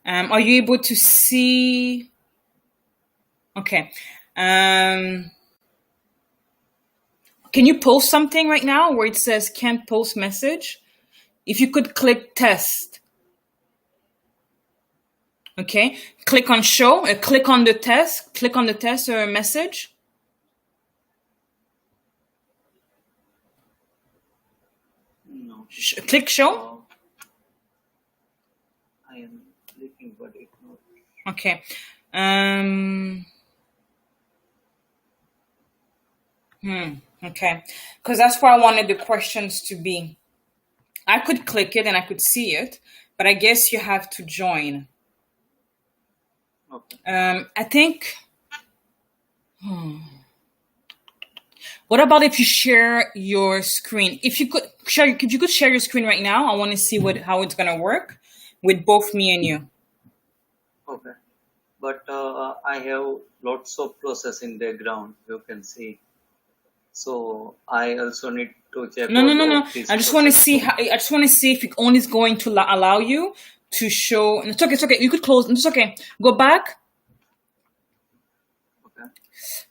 Are you able to see? Okay. Can you post something right now where it says can't post message? If you could click test. Okay. Click on show. Click on the test. Click on the test or message. No. Click show. I am clicking, but it's not. Okay. Okay. Because that's where I wanted the questions to be. I could click it and I could see it, but I guess you have to join. Okay. I think. What about if you share your screen? If you could share your screen right now, I want to see how it's gonna work with both me and you. Okay. But I have lots of process in the background. You can see. So I also need to check. No. all of these I just want to process. see how. I just want to see if it only is going to allow you to show. It's okay. It's okay. You could close. It's okay. Go back. Okay.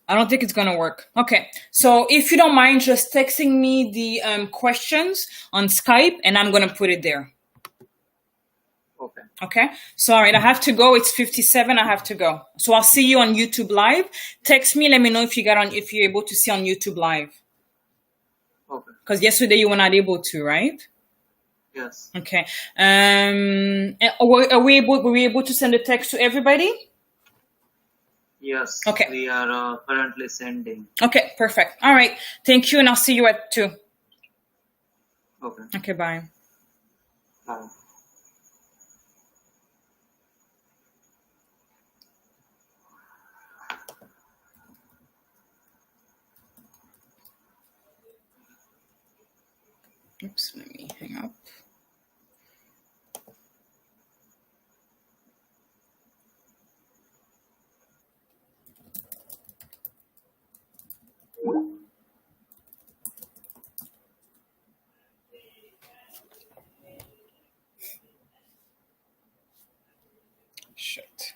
I don't think it's gonna work. Okay. So if you don't mind, just texting me the questions on Skype, and I'm gonna put it there. Okay. Okay. Sorry, I have to go. It's 57. I have to go. So I'll see you on YouTube Live. Text me. Let me know if if you're able to see on YouTube Live. Okay. Because yesterday you were not able to, right? Yes. Okay. Were we able to send a text to everybody? Yes. Okay. We are currently sending. Okay. Perfect. All right. Thank you, and I'll see you at 2. Okay. Okay. Bye. Bye. Oops. Let me hang up. Shit.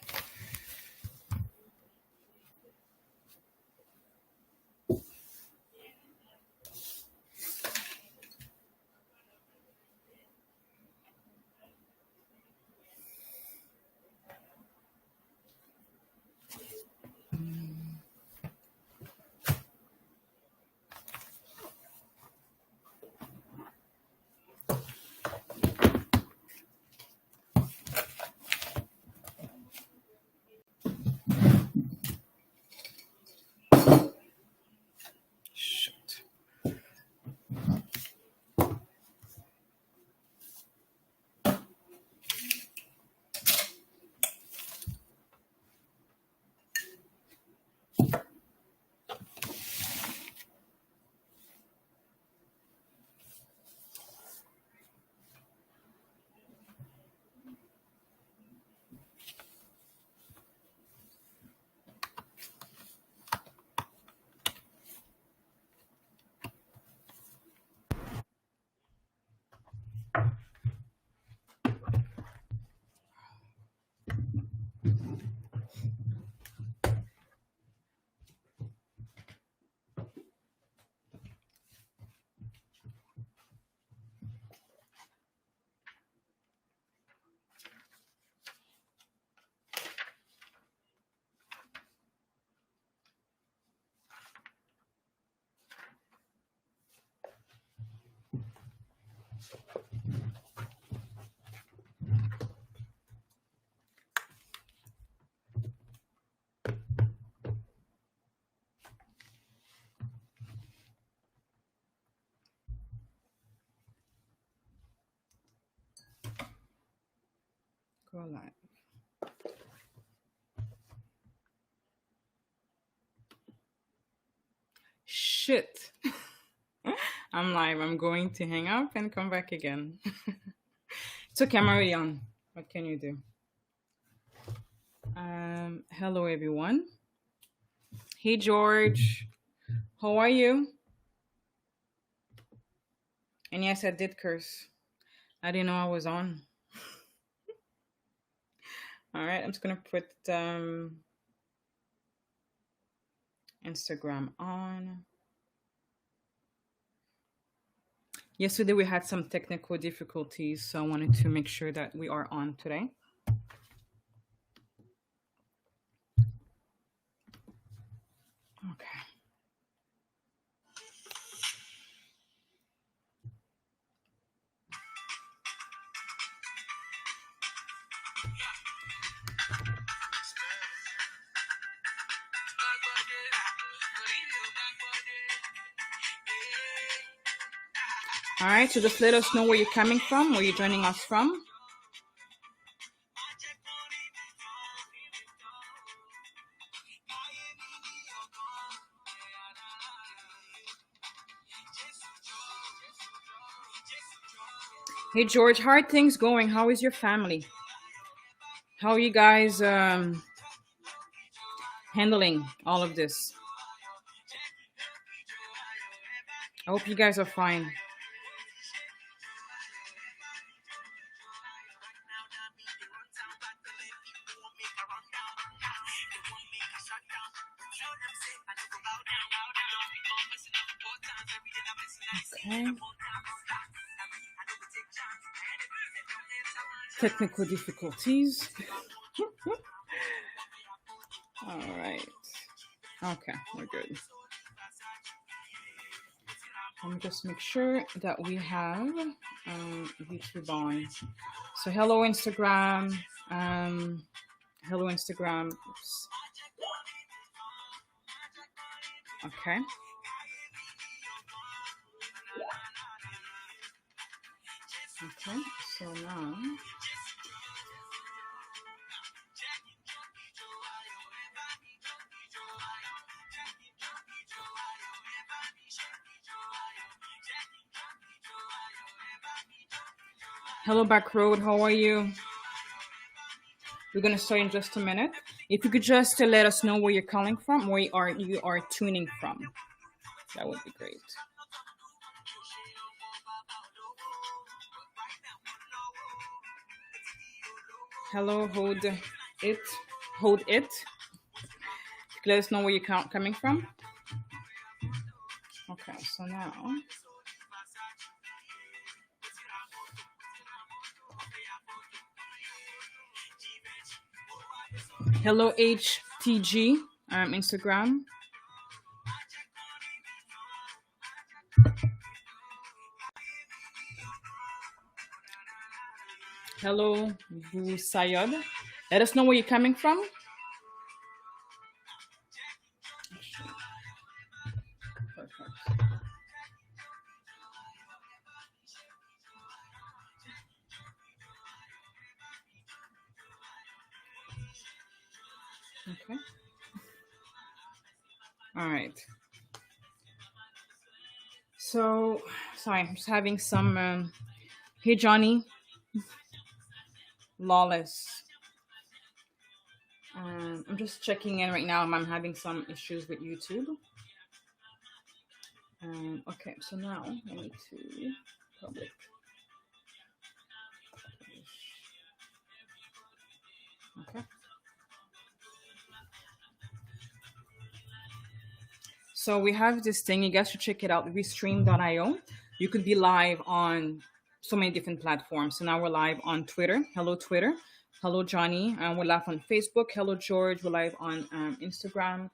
Shit. Go live. Shit. I'm live. I'm going to hang up and come back again. It's okay. I'm already on. What can you do? Hello, everyone. Hey, George. How are you? And yes, I did curse. I didn't know I was on. All right, I'm just gonna put Instagram on. Yesterday we had some technical difficulties, so I wanted to make sure that we are on today. Okay. All right, so just let us know where you're coming from, where you're joining us from. Hey George, how are things going? How is your family? How are you guys handling all of this? I hope you guys are fine. Okay. Technical difficulties. All right. Okay, we're good. Let me just make sure that we have YouTube on. So hello Instagram. Hello Instagram. Oops. Okay. Okay. So now. Hello Back Road. How are you? We're gonna start in just a minute. If you could just let us know where you're calling from, where you are tuning from, that would be great. Hello, it, hold it. Let us know where you're coming from. Okay, so now. Hello HTG, Instagram. Hello Sayod. Let us know where you're coming from. Perfect. Okay. All right. So, sorry, I'm just having some. Hey, Johnny. Lawless. I'm just checking in right now. I'm having some issues with YouTube. Okay, so now I need to public. Okay. So we have this thing. You guys should check it out. Restream.io. You could be live on so many different platforms. So now we're live on Twitter. Hello, Twitter. Hello, Johnny. We're live on Facebook. Hello, George. We're live on Instagram.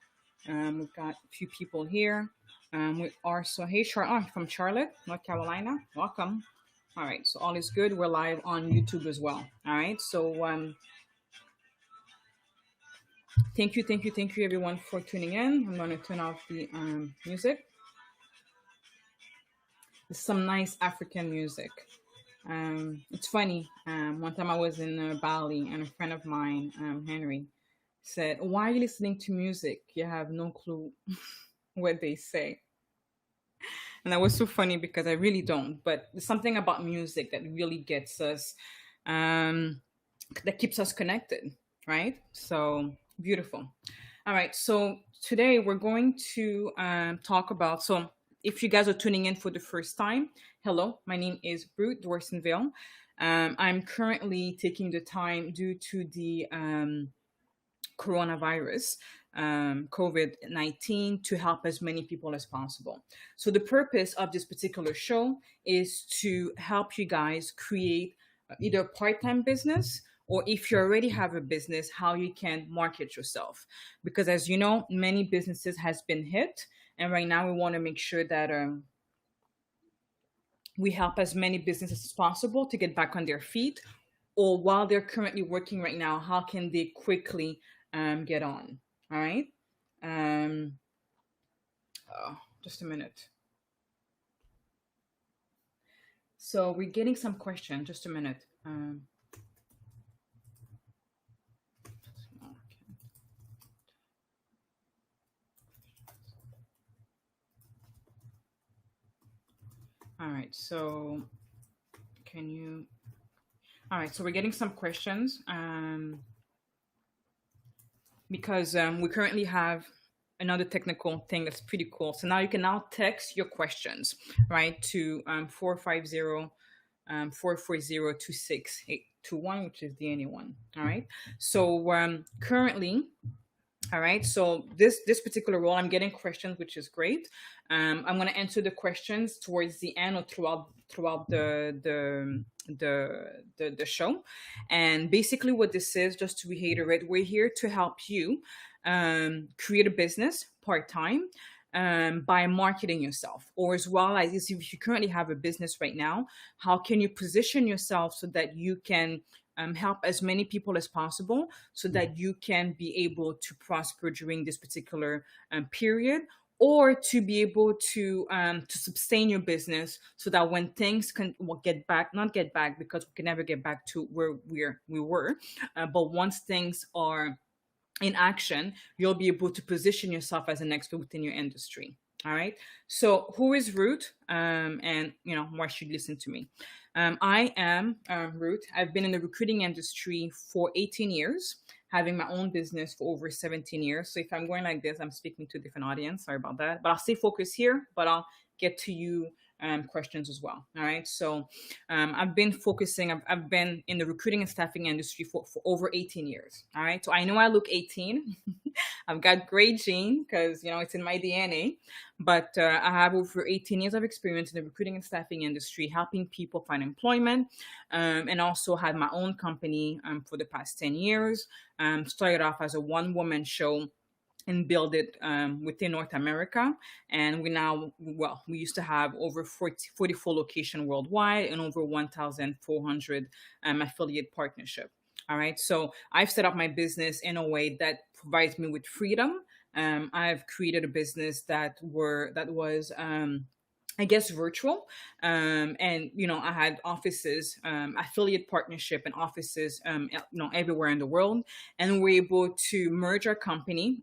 We've got a few people here. We are so hey, from Charlotte, North Carolina. Welcome. All right. So all is good. We're live on YouTube as well. All right. So thank you, everyone, for tuning in. I'm going to turn off the music. It's some nice African music. It's funny. One time I was in Bali, and a friend of mine, Henry, said, "Why are you listening to music? You have no clue what they say." And that was so funny because I really don't. But there's something about music that really gets us, that keeps us connected, right? So beautiful. All right. So today we're going to talk about. So if you guys are tuning in for the first time, hello, my name is Ruth Dorsainville. I'm currently taking the time due to the coronavirus, COVID-19, to help as many people as possible. So the purpose of this particular show is to help you guys create either a part-time business, or if you already have a business, how you can market yourself. Because as you know, many businesses has been hit, and right now we want to make sure that we help as many businesses as possible to get back on their feet, or while they're currently working right now, how can they quickly get on? All right. Um, just a minute. So we're getting some question. Just a minute. All right. So can you? All right. So we're getting some questions. Because we currently have another technical thing that's pretty cool. So now you can now text your questions, right, to 450 440 2621, which is the any one. All right. So currently, all right. So this particular role, I'm getting questions, which is great. I'm going to answer the questions towards the end or throughout the show. And basically, what this is, just to reiterate, we're here to help you create a business part time. By marketing yourself, or as well as if you currently have a business right now, how can you position yourself so that you can help as many people as possible, so that you can be able to prosper during this particular period, or to be able to sustain your business, so that when things can get back, not get back because we can never get back to where we were, but once things are in action, you'll be able to position yourself as an expert within your industry. All right. So who is Ruth? And why should you listen to me? I am Ruth. I've been in the recruiting industry for 18 years, having my own business for over 17 years. So if I'm going like this, I'm speaking to a different audience. Sorry about that. But I'll stay focused here, but I'll get to you questions as well. All right. So I've been focusing, I've been in the recruiting and staffing industry for over 18 years. All right. So I know I look 18. I've got great gene because, it's in my DNA. But I have over 18 years of experience in the recruiting and staffing industry, helping people find employment, and also had my own company for the past 10 years. Started off as a one-woman show and build it within North America. And we used to have over 44 locations worldwide and over 1,400 affiliate partnership. All right. So I've set up my business in a way that provides me with freedom. I've created a business that was I guess virtual, and I had offices, affiliate partnership, and offices, everywhere in the world, and we're able to merge our company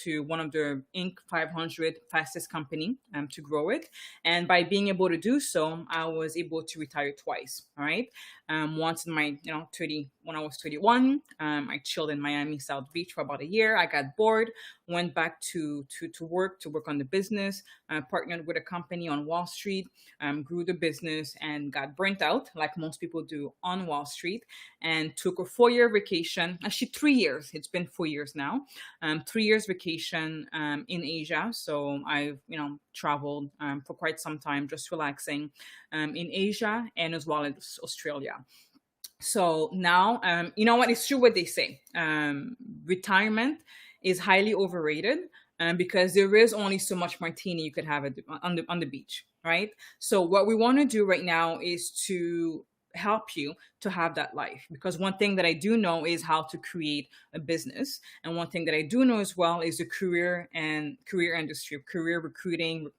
to one of the Inc. 500 fastest company to grow it, and by being able to do so, I was able to retire twice. All right, once in my 30 when I was 31, I chilled in Miami South Beach for about a year. I got bored, went back to work on the business, partnered with a company on Wall Street, grew the business, and got burnt out like most people do on Wall Street, and took a 4-year vacation. Actually, 3 years. It's been 4 years now. 3 years vacation in Asia. So I've traveled for quite some time, just relaxing in Asia and as well as Australia. So now, you know what? It's true what they say. Retirement is highly overrated, because there is only so much martini you could have on the beach, right? So what we want to do right now is to help you to have that life, because one thing that I do know is how to create a business, and one thing that I do know as well is the career industry, career recruiting,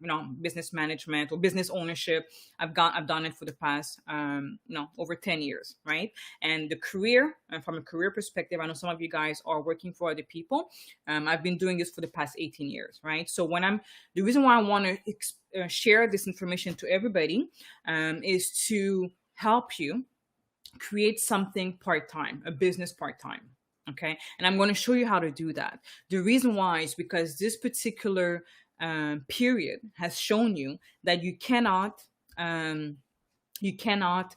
business management or business ownership. I've done it for the past over 10 years, right? And the career, from a career perspective, I know some of you guys are working for other people. I've been doing this for the past 18 years, right? So the reason why I want to share this information to everybody is to help you create something part-time, a business part-time. Okay. And I'm going to show you how to do that. The reason why is because this particular period has shown you that um, you cannot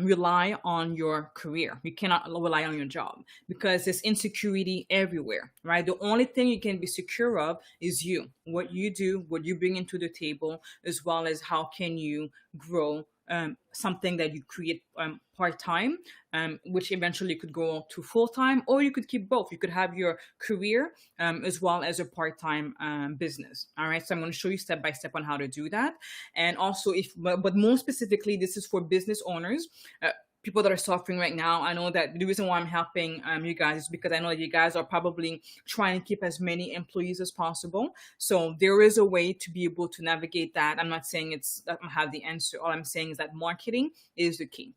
rely on your career. You cannot rely on your job because there's insecurity everywhere, right? The only thing you can be secure of is you, what you do, what you bring into the table, as well as how can you grow something that you create part time, which eventually could go to full time, or you could keep both. You could have your career as well as a part time business. All right. So I'm going to show you step by step on how to do that. And also, but more specifically, this is for business owners. People that are suffering right now. I know that the reason why I'm helping you guys is because I know that you guys are probably trying to keep as many employees as possible. So there is a way to be able to navigate that. I'm not saying I have the answer. All I'm saying is that marketing is the key.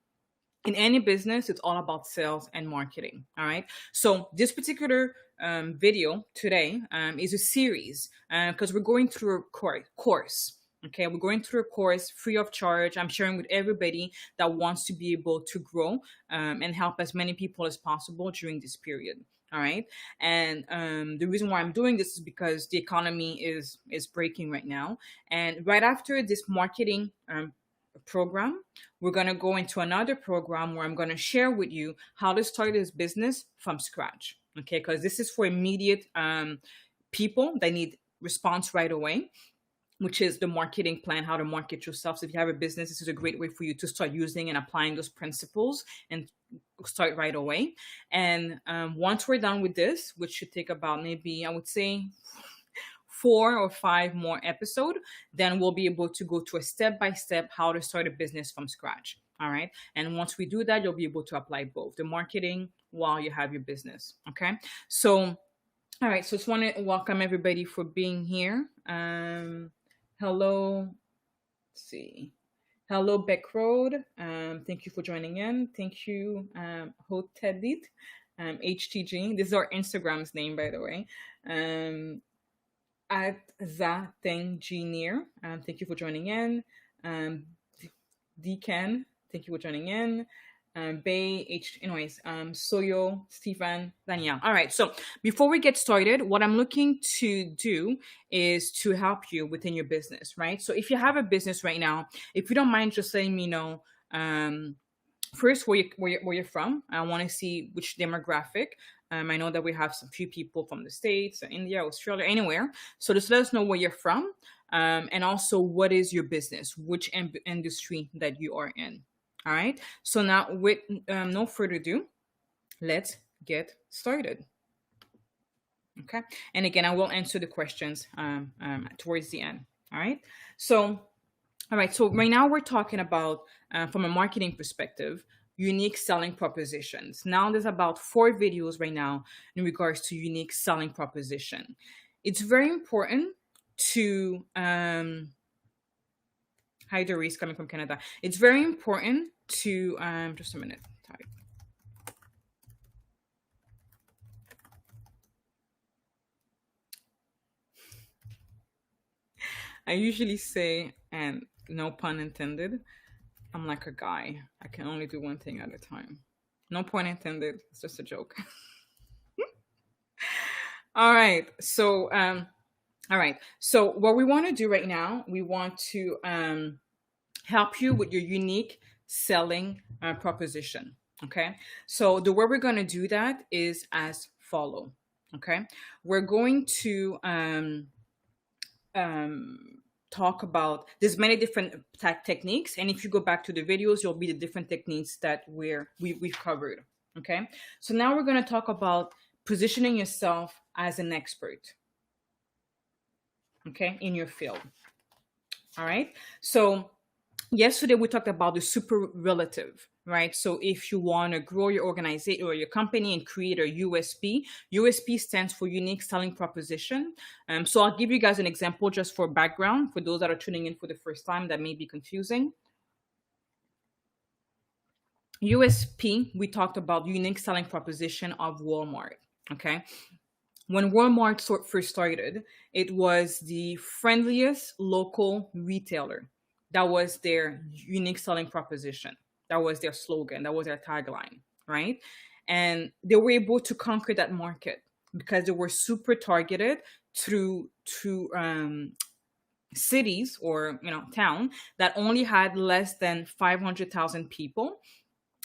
In any business, it's all about sales and marketing. All right. So this particular video today is a series because we're going through a course. Okay, we're going through a course free of charge. I'm sharing with everybody that wants to be able to grow and help as many people as possible during this period. All right, and the reason why I'm doing this is because the economy is breaking right now, and right after this marketing program, we're going to go into another program where I'm going to share with you how to start this business from scratch. Okay, because this is for immediate people that need response right away, which is the marketing plan, how to market yourself. So if you have a business, this is a great way for you to start using and applying those principles and start right away. And once we're done with this, which should take about maybe, I would say, 4 or 5 more episodes, then we'll be able to go to a step-by-step how to start a business from scratch. All right. And once we do that, you'll be able to apply both the marketing while you have your business. Okay. So, all right. So just want to welcome everybody for being here. Hello. Let's see. Hello, Beck Road. Thank you for joining in. Thank you, Hotedit, HTG. This is our Instagram's name, by the way. At Engineer. Thank you for joining in. Deacon, thank you for joining in. Soyo, Stephen, Danielle. All right. So before we get started, what I'm looking to do is to help you within your business, right? So if you have a business right now, if you don't mind just letting me know, first where you're from. I want to see which demographic. I know that we have some few people from the States, India, Australia, anywhere. So just let us know where you're from, and also what is your business, which industry that you are in. All right. So now, with no further ado, let's get started. Okay. And again, I will answer the questions towards the end. All right. So, all right. So right now we're talking about, from a marketing perspective, unique selling propositions. Now there's about 4 videos right now in regards to unique selling proposition. It's very important to hi Doris, coming from Canada. It's very important to just a minute. Type. I usually say, and no pun intended, I'm like a guy. I can only do one thing at a time. No pun intended. It's just a joke. All right. So, all right. So what we want to do right now, we want to help you with your unique selling proposition. Okay. So the way we're going to do that is as follow. Okay. We're going to talk about, there's many different techniques, and if you go back to the videos, you'll be the different techniques that we've covered. Okay. So now we're going to talk about positioning yourself as an expert. Okay, in your field. All right. So yesterday we talked about the superlative, right? So if you want to grow your organization or your company and create a USP, USP stands for unique selling proposition. So I'll give you guys an example just for background for those that are tuning in for the first time that may be confusing. USP, we talked about unique selling proposition of Walmart. Okay. When Walmart first started, it was the friendliest local retailer. That was their unique selling proposition. That was their slogan. That was their tagline, right? And they were able to conquer that market because they were super targeted to cities or town that only had less than 500,000 people,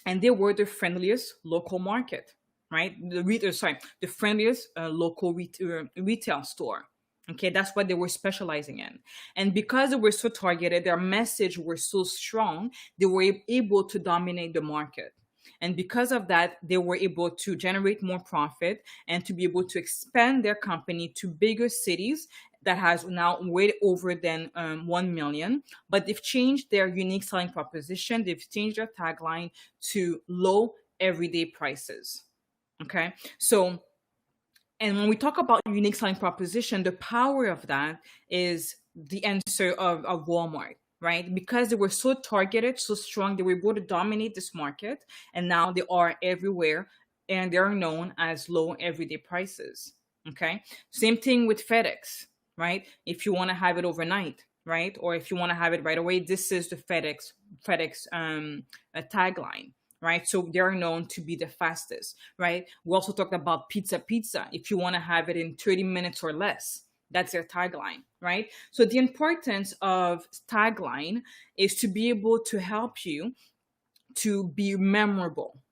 and they were the friendliest local market, right? The friendliest local retail store. Okay, that's what they were specializing in. And because they were so targeted, their message were so strong, they were able to dominate the market. And because of that, they were able to generate more profit and to be able to expand their company to bigger cities that has now way over than 1 million. But they've changed their unique selling proposition. They've changed their tagline to low everyday prices. Okay. So, and when we talk about unique selling proposition, the power of that is the answer of Walmart, right? Because they were so targeted, so strong, they were able to dominate this market. And now they are everywhere and they are known as low everyday prices. Okay. Same thing with FedEx, right? If you want to have it overnight, right? Or if you want to have it right away, this is the FedEx tagline, right? So they're known to be the fastest, right? We also talked about pizza. If you want to have it in 30 minutes or less, that's their tagline, right? So the importance of tagline is to be able to help you to be memorable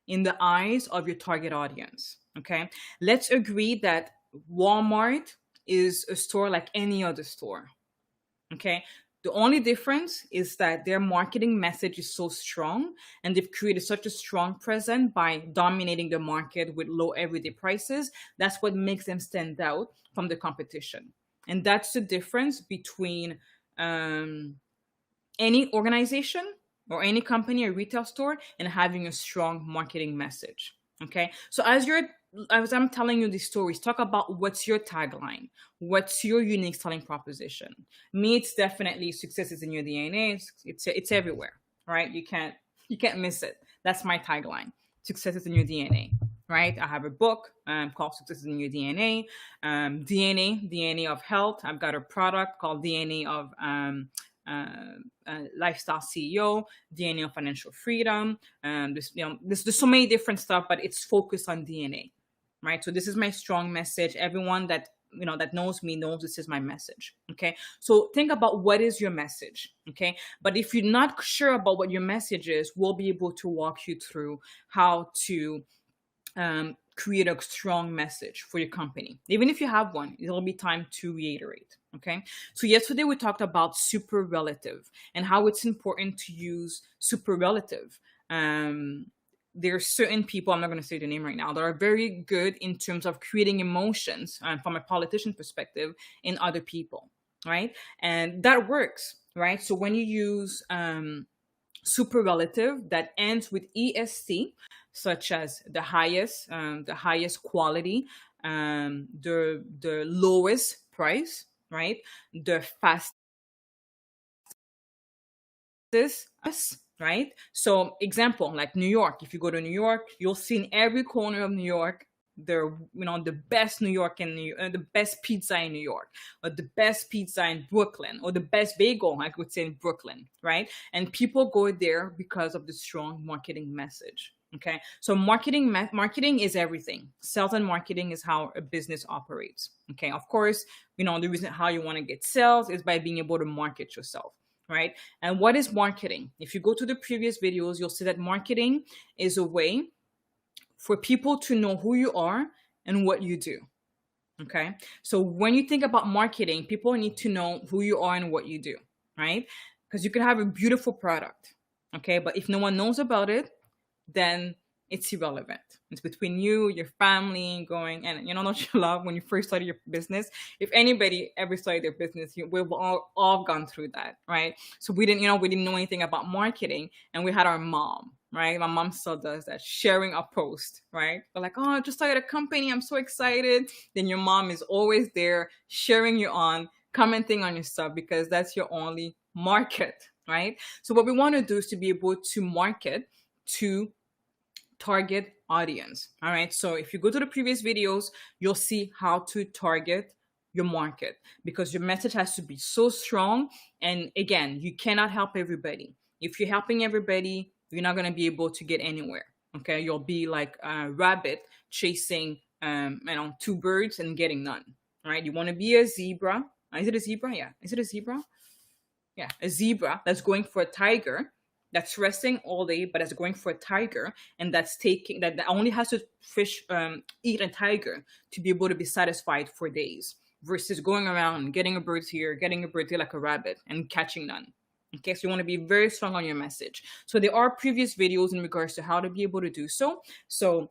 in the eyes of your target audience. Okay. Let's agree that Walmart is a store like any other store. Okay. The only difference is that their marketing message is so strong and they've created such a strong presence by dominating the market with low everyday prices. That's what makes them stand out from the competition. And that's the difference between any organization or any company or retail store and having a strong marketing message. Okay. So as I'm telling you these stories, talk about what's your tagline, what's your unique selling proposition. Me, it's definitely success is in your DNA. It's everywhere, right? You can't miss it. That's my tagline. Success is in your DNA, right? I have a book called Success is in Your DNA. DNA of health. I've got a product called DNA of lifestyle CEO, DNA of financial freedom. There's so many different stuff, but it's focused on DNA, right? So this is my strong message. Everyone that that knows me knows this is my message. Okay, so think about what is your message. Okay, but if you're not sure about what your message is, we'll be able to walk you through how to create a strong message for your company. Even if you have one, it'll be time to reiterate. Okay. So yesterday we talked about superlative and how it's important to use superlative. There are certain people, I'm not going to say the name right now, that are very good in terms of creating emotions from a politician perspective in other people. Right. And that works. Right. So when you use superlative that ends with EST, such as the highest quality, the lowest price, right? The fastest, right? So example, like New York. If you go to New York, you'll see in every corner of New York the best the best pizza in New York, or the best pizza in Brooklyn, or the best bagel, I would say, in Brooklyn, right? And people go there because of the strong marketing message. Okay, so marketing is everything. Sales and marketing is how a business operates. Okay, of course, the reason how you want to get sales is by being able to market yourself, right? And what is marketing? If you go to the previous videos, you'll see that marketing is a way for people to know who you are and what you do. Okay, so when you think about marketing, people need to know who you are and what you do, right? Because you could have a beautiful product, okay, but if no one knows about it, then it's irrelevant. It's between you, your family, going, and don't you love when you first started your business? If anybody ever started their business, we've all gone through that, right? So we didn't know anything about marketing, and we had our mom, right? My mom still does that, sharing a post, right? We're like, oh, I just started a company, I'm so excited. Then your mom is always there, cheering you on, commenting on your stuff, because that's your only market, right? So what we want to do is to be able to market to target audience. All right. So if you go to the previous videos, you'll see how to target your market, because your message has to be so strong. And again, you cannot help everybody. If you're helping everybody, you're not going to be able to get anywhere. Okay. You'll be like a rabbit chasing, two birds and getting none. All right, you want to be a zebra. Is it a zebra? Yeah. Is it a zebra? Yeah, a zebra that's going for a tiger, that's resting all day, but that's going for a tiger, and that's taking that only has to eat a tiger to be able to be satisfied for days, versus going around getting a bird here, getting a bird there like a rabbit, and catching none. Okay, so you want to be very strong on your message. So there are previous videos in regards to how to be able to do so. So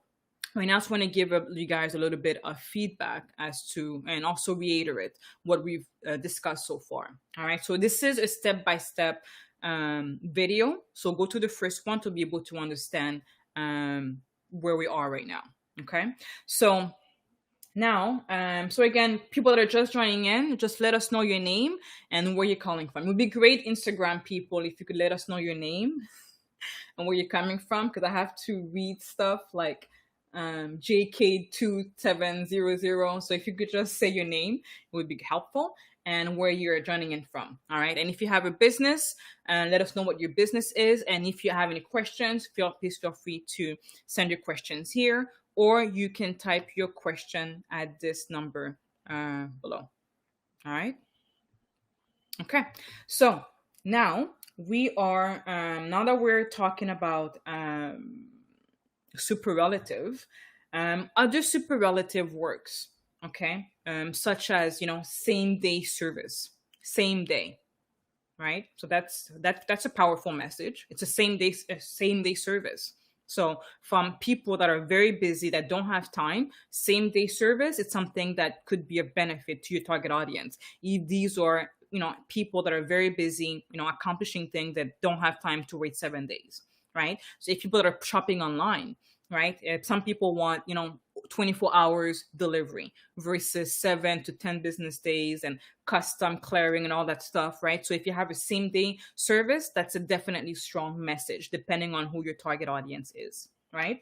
right now, I just want to give you guys a little bit of feedback as to, and also reiterate what we've discussed so far. All right, so this is a step-by-step video. So go to the first one to be able to understand where we are right now. Okay, so now, so again, people that are just joining in, just let us know your name and where you're calling from. It would be great, Instagram people, if you could let us know your name and where you're coming from, because I have to read stuff like JK2700. So if you could just say your name, it would be helpful, and where you're joining in from. All right. And if you have a business, let us know what your business is. And if you have any questions, please feel free to send your questions here, or you can type your question at this number below. All right. Okay. So now we are, now that we're talking about superlative, other superlative works, okay, such as, same day service, same day, right? So that's a powerful message. It's a same day service. So from people that are very busy, that don't have time, same day service, it's something that could be of benefit to your target audience. If these are, people that are very busy, accomplishing things, that don't have time to wait 7 days, right? So if people that are shopping online, right? If some people want, 24 hours delivery versus 7 to 10 business days and custom clearing and all that stuff, right? So if you have a same day service, that's a definitely strong message, depending on who your target audience is, right?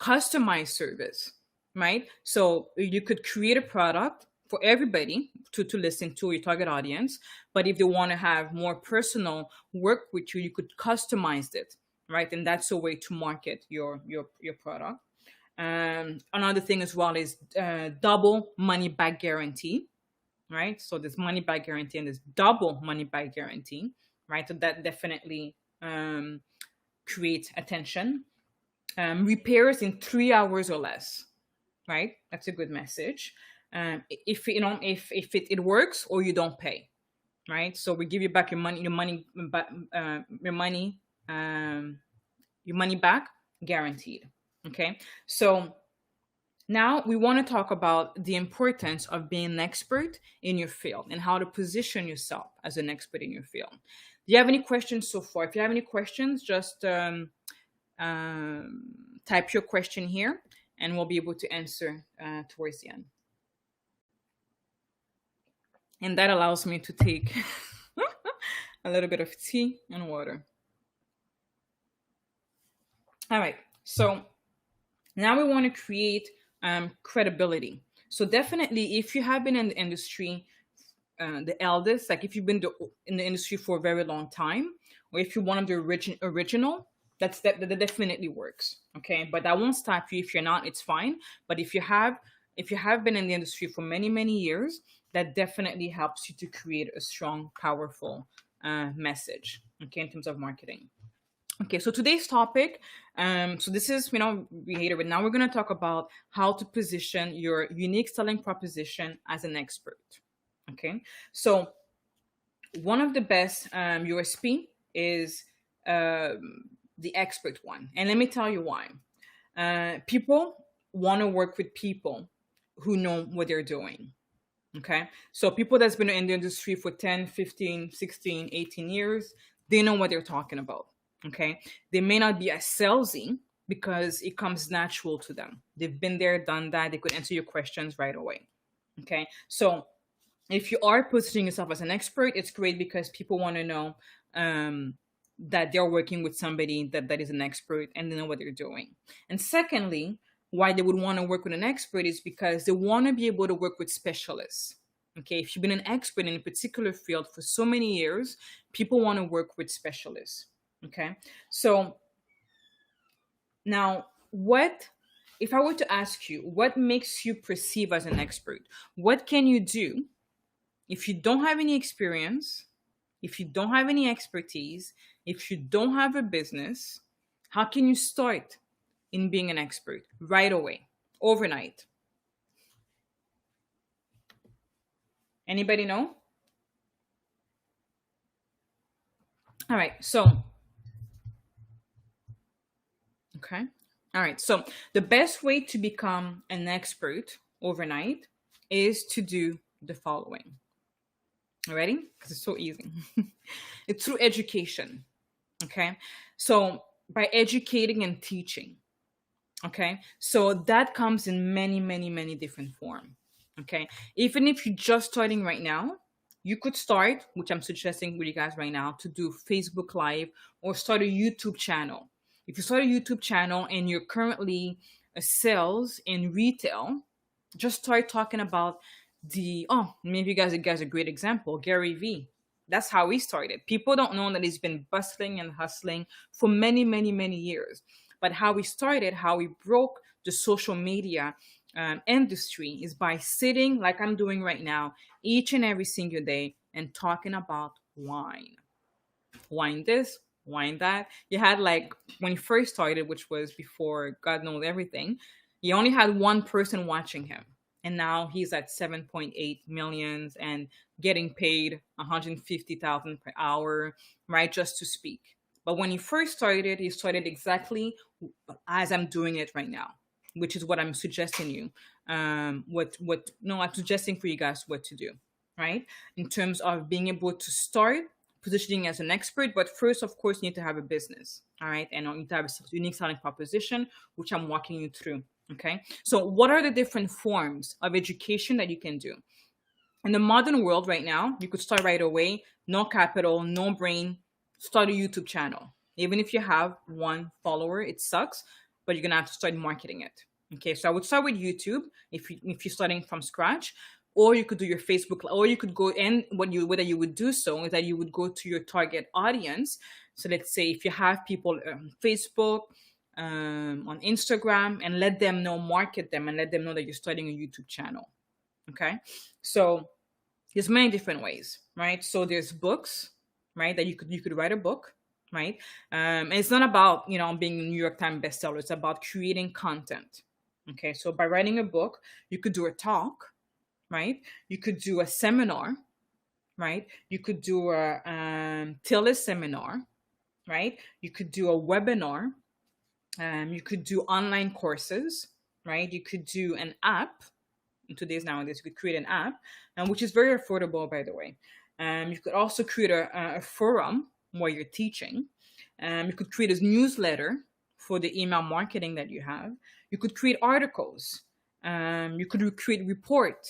Customized service, right? So you could create a product for everybody to listen to, your target audience, but if they want to have more personal work with you, you could customize it, right? And that's a way to market your product. Another thing as well is double money back guarantee, right? So there's money back guarantee and there's double money back guarantee, right? So that definitely creates attention. Repairs in 3 hours or less, right? That's a good message. If it works, or you don't pay, right? So we give you back your money back guaranteed. Okay, so now we want to talk about the importance of being an expert in your field and how to position yourself as an expert in your field. Do you have any questions so far? If you have any questions, just type your question here and we'll be able to answer towards the end. And that allows me to take a little bit of tea and water. All right, so now we want to create credibility. So definitely, if you have been in the industry, the eldest, like if you've been in the industry for a very long time, or if you're one of the original, that definitely works. Okay, but that won't stop you. If you're not, it's fine. But if you have been in the industry for many years, that definitely helps you to create a strong, powerful message. Okay, in terms of marketing. Okay, so today's topic, so this is, reiterated. Now we're going to talk about how to position your unique selling proposition as an expert. Okay, so one of the best USP is the expert one. And let me tell you why. People want to work with people who know what they're doing. Okay, so people that's been in the industry for 10, 15, 16, 18 years, they know what they're talking about. Okay, they may not be as salesy because it comes natural to them. They've been there, done that. They could answer your questions right away. Okay, so if you are positioning yourself as an expert, it's great because people want to know that they're working with somebody that is an expert and they know what they're doing. And secondly, why they would want to work with an expert is because they want to be able to work with specialists. Okay, if you've been an expert in a particular field for so many years, people want to work with specialists. Okay, so now what if I were to ask you, what makes you perceive as an expert? What can you do if you don't have any experience, if you don't have any expertise, if you don't have a business? How can you start in being an expert right away, overnight? Anybody know? All right. So, okay. All right. So, the best way to become an expert overnight is to do the following. Ready? Because it's so easy. It's through education. Okay. So, by educating and teaching. Okay. So, that comes in many, many, many different forms. Okay. Even if you're just starting right now, you could start, which I'm suggesting with you guys right now, to do Facebook Live or start a YouTube channel. If you start a YouTube channel and you're currently a sales in retail, just start talking about maybe you guys a great example, Gary V. That's how he started. People don't know that he's been bustling and hustling for many, many, many years. But how he started, how he broke the social media industry is by sitting like I'm doing right now, each and every single day, and talking about wine. Wine this, wine that. You had like when he first started, which was before God knows everything, he only had one person watching him. And now he's at 7.8 millions and getting paid 150,000 per hour, right? Just to speak. But when he started exactly as I'm doing it right now, which is what I'm suggesting you. What no, I'm suggesting for you guys what to do, right? In terms of being able to start positioning as an expert, but first, of course, you need to have a business, all right, and you need to have a unique selling proposition, which I'm walking you through. Okay, so what are the different forms of education that you can do? In the modern world right now, you could start right away, no capital, no brain, start a YouTube channel. Even if you have one follower, it sucks, but you're gonna have to start marketing it. Okay, so I would start with YouTube if you're starting from scratch, or you could do your Facebook, or you could go and whether you would do so is that you would go to your target audience. So let's say if you have people on Facebook, on Instagram, and let them know, market them, and let them know that you're starting a YouTube channel. Okay, so there's many different ways, right? So there's books, right? That you could write a book, right? And it's not about being a New York Times bestseller. It's about creating content. Okay, so by writing a book, you could do a talk, right? You could do a seminar, right? You could do a teleseminar, right? You could do a webinar. You could do online courses, right? You could do an app. In today's nowadays, you could create an app, which is very affordable, by the way. You could also create a forum where you're teaching. You could create a newsletter for the email marketing that you have. You could create articles. You could create report,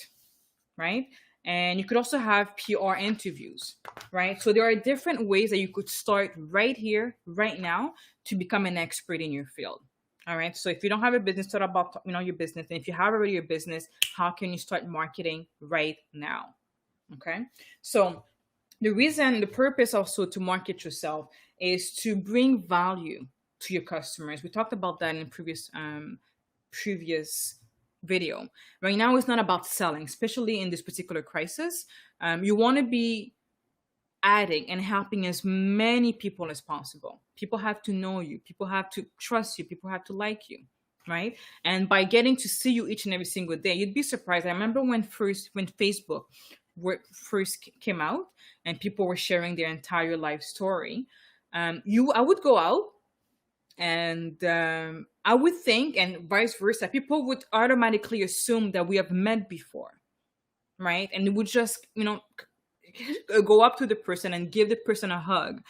right? And you could also have PR interviews, right? So there are different ways that you could start right here, right now, to become an expert in your field. All right. So if you don't have a business, start about your business. And if you have already your business, how can you start marketing right now? Okay. So the purpose also to market yourself is to bring value to your customers. We talked about that in previous video. Right now, it's not about selling, especially in this particular crisis. You want to be adding and helping as many people as possible. People have to know you. People have to trust you. People have to like you, right? And by getting to see you each and every single day, you'd be surprised. I remember when Facebook first came out and people were sharing their entire life story. I would go out and I would think, and vice versa, people would automatically assume that we have met before, right? And it would just, go up to the person and give the person a hug,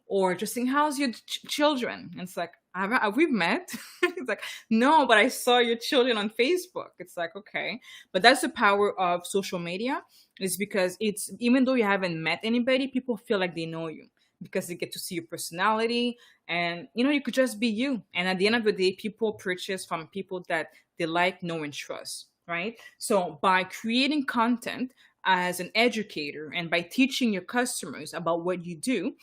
or just saying, "How's your children?" And it's like, have we met? It's like, no, but I saw your children on Facebook. It's like, okay, but that's the power of social media, is because it's, even though you haven't met anybody, people feel like they know you because they get to see your personality, and you could just be you. And at the end of the day, people purchase from people that they like, know, and trust, right? So by creating content as an educator and by teaching your customers about what you do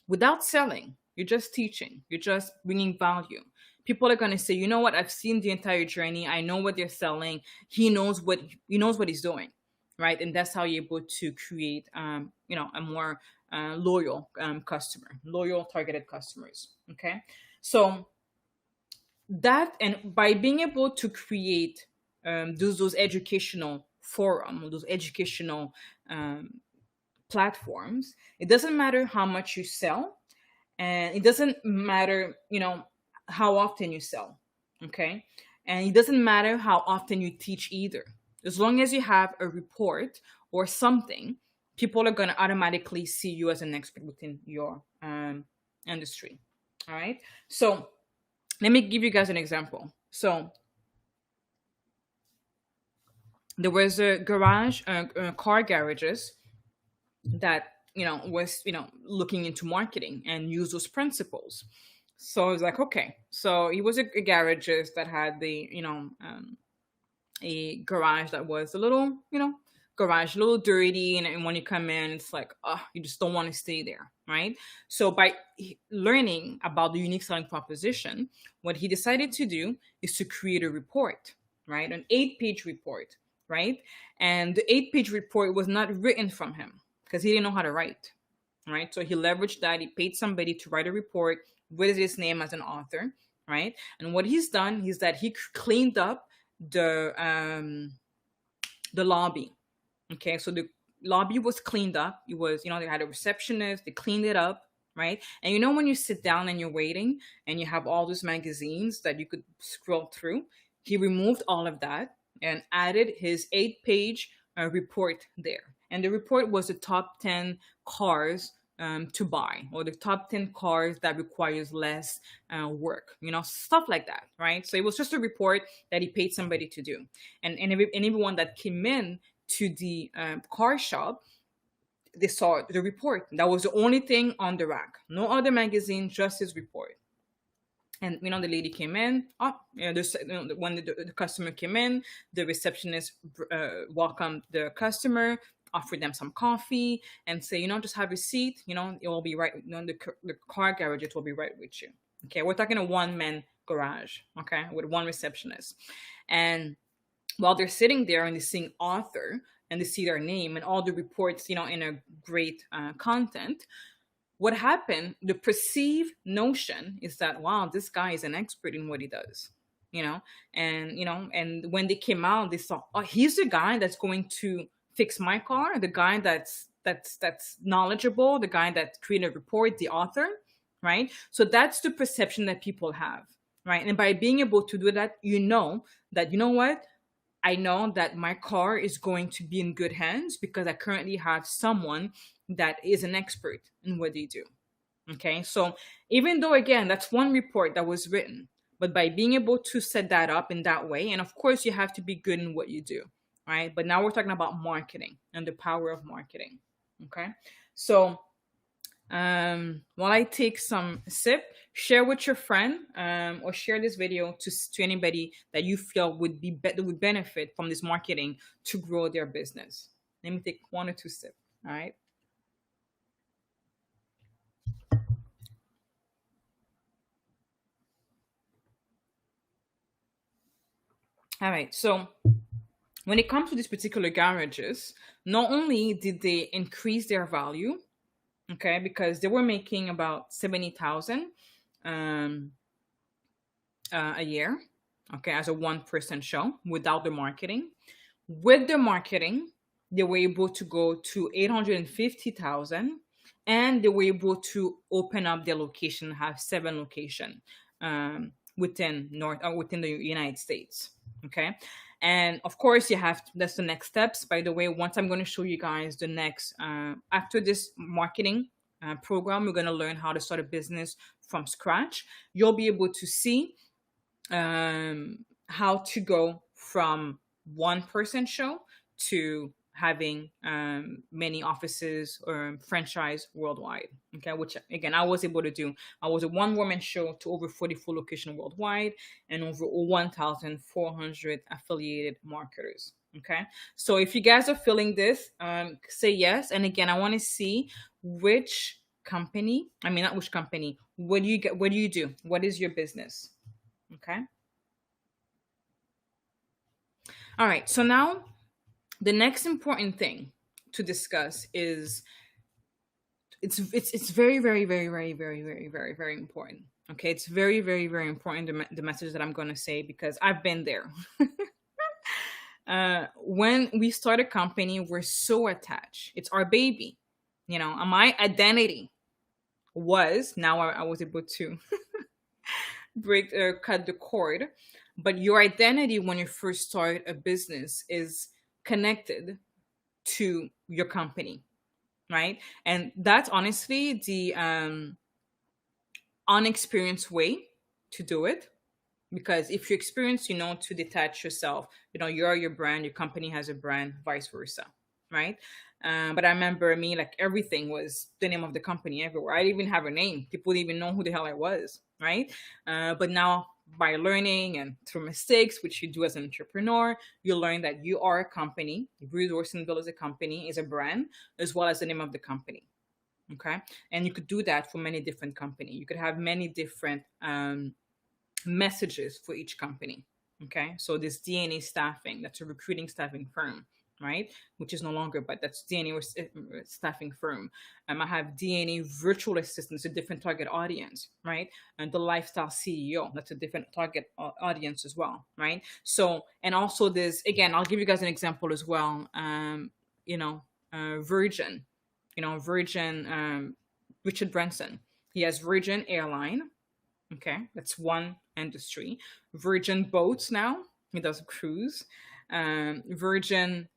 without selling, you're just teaching, you're just bringing value. people are going to say, you know what, I've seen the entire journey, I know what they're selling, he knows what he's doing, right? And that's how you're able to create a more loyal customer, loyal targeted customers. Okay, so that, and by being able to create those educational forum, those educational platforms, it doesn't matter how much you sell, and it doesn't matter how often you sell. Okay, and it doesn't matter how often you teach either. As long as you have a report or something, people are going to automatically see you as an expert within your industry. All right, so let me give you guys an example. So there was a garage, car garages that was looking into marketing and use those principles. So I was like, okay. So it was a garages that had the a garage that was a little garage, a little dirty, and when you come in, it's like, oh, you just don't want to stay there, right? So by learning about the unique selling proposition, what he decided to do is to create a report, right? An 8-page report, right? And the 8-page report was not written from him because he didn't know how to write, right? So he leveraged that. He paid somebody to write a report with his name as an author, right? And what he's done is that he cleaned up the lobby. Okay, so the lobby was cleaned up. It was, they had a receptionist, they cleaned it up, right? And when you sit down and you're waiting and you have all those magazines that you could scroll through, he removed all of that and added his 8-page report there. And the report was the top 10 cars to buy, or the top 10 cars that requires less work, stuff like that, right? So it was just a report that he paid somebody to do. And everyone that came in to the car shop, they saw the report. That was the only thing on the rack. No other magazine, just his report. And the lady came in. When the customer came in, the receptionist welcomed the customer, offered them some coffee, and say, just have a seat. It will be right. The car garage, it will be right with you. Okay, we're talking a one-man garage. Okay, with one receptionist, and while they're sitting there and they're seeing author and they see their name and all the reports, in a great content, what happened, the perceived notion is that, wow, this guy is an expert in what he does, and when they came out, they saw, oh, he's the guy that's going to fix my car, the guy that's knowledgeable, the guy that created a report, the author, right? So that's the perception that people have, right? And by being able to do that, that, what, I know that my car is going to be in good hands because I currently have someone that is an expert in what they do. Okay, so even though, again, that's one report that was written, but by being able to set that up in that way, and of course you have to be good in what you do, right? But now we're talking about marketing and the power of marketing. Okay, so while I take some sip, share with your friend, or share this video to anybody that you feel would benefit from this marketing to grow their business. Let me take 1 or 2 sips. All right. All right. So when it comes to these particular garages, not only did they increase their value, okay, because they were making about 70,000 a year, okay, as a one-person show without the marketing. With the marketing, they were able to go to 850,000, and they were able to open up their location, have 7 locations within the United States. Okay, and of course that's the next steps. By the way, once I'm going to show you guys the next after this marketing program, we're going to learn how to start a business from scratch. You'll be able to see how to go from one-person show to having many offices or franchise worldwide. Okay, which again I was able to do. I was a one-woman show to over 44 locations worldwide and over 1,400 affiliated marketers. Okay, so if you guys are feeling this, say yes. And again, I want to see which company. I mean, not which company. What do you get? What do you do? What is your business? Okay. All right. So now the next important thing to discuss is it's very very important. Okay, it's very important, the message that I'm going to say, because I've been there. When we start a company, we're so attached. It's our baby, and my identity was, now I was able to cut the cord. But your identity when you first start a business is connected to your company, right? And that's honestly the unexperienced way to do it. Because if you experience, to detach yourself, you're your brand, your company has a brand, vice versa, right? But I remember me, like, everything was the name of the company everywhere. I didn't even have a name. People didn't even know who the hell I was, right? But now, by learning and through mistakes, which you do as an entrepreneur, you learn that you are a company. Ruth Dorsainville is a company, is a brand, as well as the name of the company. Okay. And you could do that for many different companies. You could have many different messages for each company. Okay, so this DNA Staffing, that's a recruiting staffing firm, right? Which is no longer, but that's DNA staffing firm. I have DNA Virtual Assistants, a different target audience, right? And the Lifestyle CEO, that's a different target audience as well, right? So, and also this, again, I'll give you guys an example as well. Virgin, Richard Branson, he has Virgin Airline. Okay, that's one industry. Virgin Boats now, he does a cruise. Virgin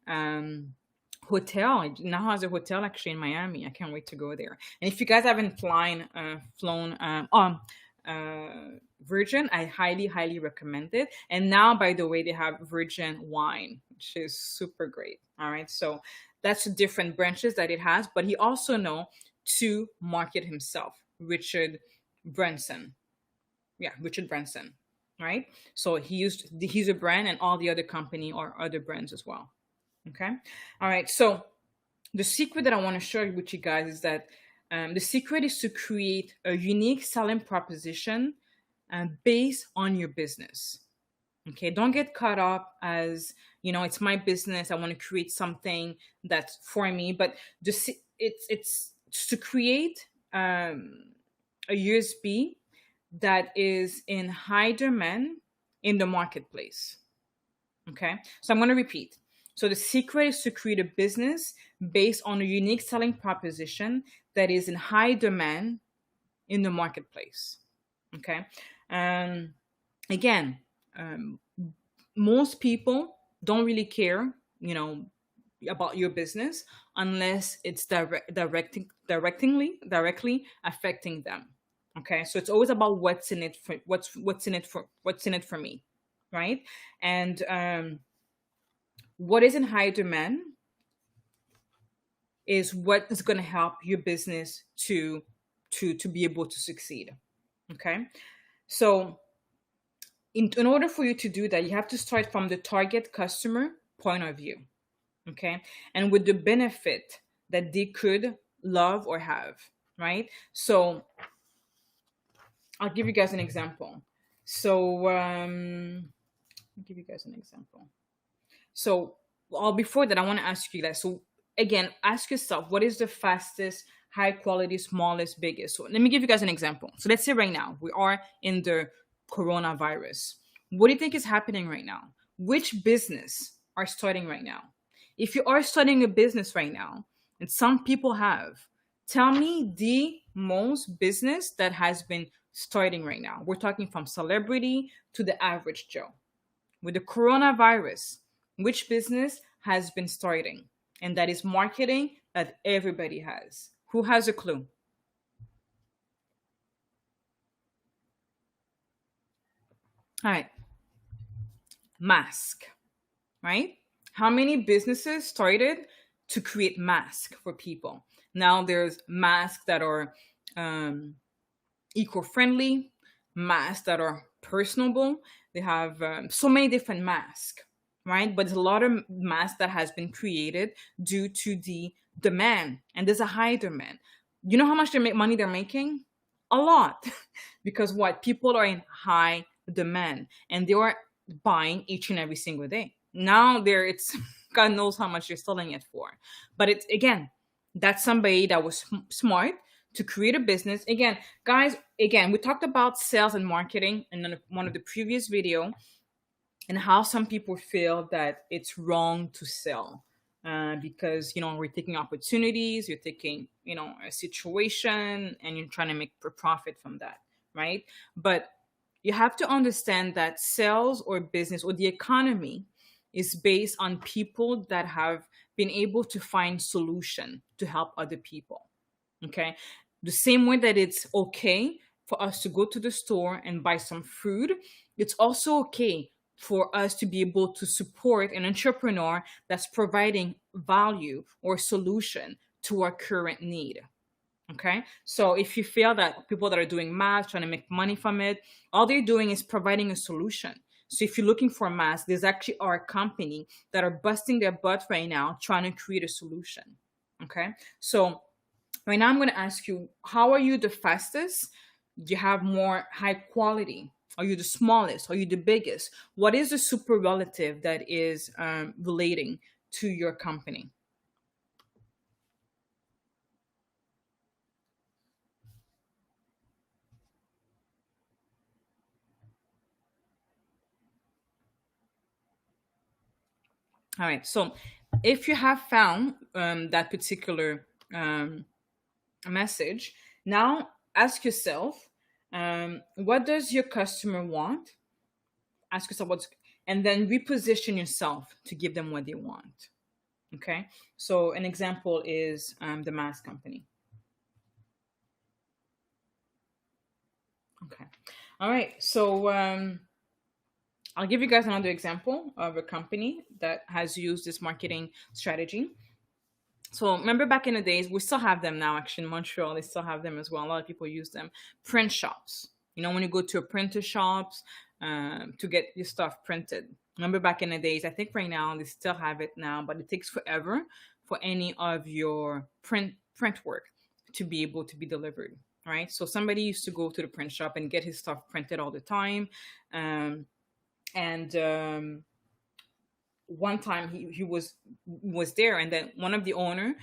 Hotel, he now has a hotel actually in Miami. I can't wait to go there. And if you guys haven't flown on Virgin, I highly recommend it. And now, by the way, they have Virgin Wine, which is super great. All right, so that's the different branches that it has. But he also know to market himself, Richard Branson. Yeah, Richard Branson, right? So he's a brand, and all the other company or other brands as well. Okay, all right. So the secret that I want to share with you guys is that the secret is to create a unique selling proposition based on your business. Okay, don't get caught up as, it's my business. I want to create something that's for me, but it's to create a USB that is in high demand in the marketplace. Okay, so I'm going to repeat. So the secret is to create a business based on a unique selling proposition that is in high demand in the marketplace. Okay, again, most people don't really care, about your business unless it's directly affecting them. Okay, so it's always about what's in it for me, right? And what is in high demand is what is going to help your business to be able to succeed. Okay, so in order for you to do that, you have to start from the target customer point of view. Okay, and with the benefit that they could love or have, right? So I'll give you guys an example. So I'll give you guys an example. So before that, I want to ask you guys. So again, ask yourself, what is the fastest, high quality, smallest, biggest? So let me give you guys an example. So let's say right now we are in the coronavirus. What do you think is happening right now? Which business are starting right now? If you are starting a business right now, and some people have, tell me the most business that has been starting right now. We're talking from celebrity to the average Joe. With the coronavirus, which business has been starting? And that is marketing that everybody has. Who has a clue? All right. Mask, right? How many businesses started to create masks for people? Now there's masks that are eco-friendly, masks that are personable. They have so many different masks, right? But there's a lot of masks that has been created due to the demand, and there's a high demand. You know how much money they're making? A lot. Because what? People are in high demand, and they are buying each and every single day. Now there, it's God knows how much they're selling it for. But it's, again, that's somebody that was smart to create a business. Again, guys, again, we talked about sales and marketing in one of the previous video, and how some people feel that it's wrong to sell, because we're taking opportunities, you're taking a situation, and you're trying to make a profit from that, right? But you have to understand that sales or business or the economy is based on people that have been able to find solution to help other people. Okay, the same way that it's okay for us to go to the store and buy some food, it's also okay for us to be able to support an entrepreneur that's providing value or solution to our current need. Okay, so if you feel that people that are doing math, trying to make money from it, all they're doing is providing a solution. So if you're looking for math, there's actually our company that are busting their butt right now trying to create a solution. Okay, so right now I'm going to ask you, how are you the fastest? Do you have more high quality? Are you the smallest? Are you the biggest? What is the super relative that is relating to your company? All right. So if you have found that particular message, now ask yourself, what does your customer want? Ask yourself what's, and then reposition yourself to give them what they want. Okay. So an example is the mask company. Okay. All right. So I'll give you guys another example of a company that has used this marketing strategy. So remember back in the days, we still have them now, actually in Montreal, they still have them as well. A lot of people use them. Print shops. When you go to a printer shops to get your stuff printed. Remember back in the days, I think right now they still have it now, but it takes forever for any of your print work to be able to be delivered. Right. So somebody used to go to the print shop and get his stuff printed all the time. And one time he was there, and then one of the owner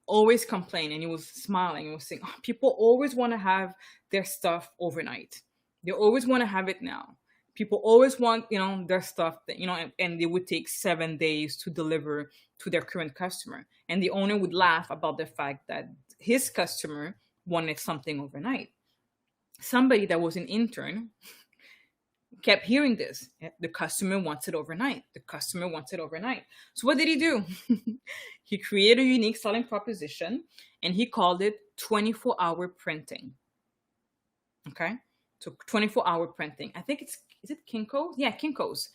always complained, and he was smiling and was saying, "Oh, people always want to have their stuff overnight. They always want to have it now. People always want their stuff that, and they would take 7 days to deliver to their current customer." And the owner would laugh about the fact that his customer wanted something overnight. Somebody that was an intern kept hearing this. The customer wants it overnight. The customer wants it overnight. So what did he do? He created a unique selling proposition, and he called it 24-hour printing. Okay. So 24-hour printing. I think is it Kinko? Yeah, Kinko's.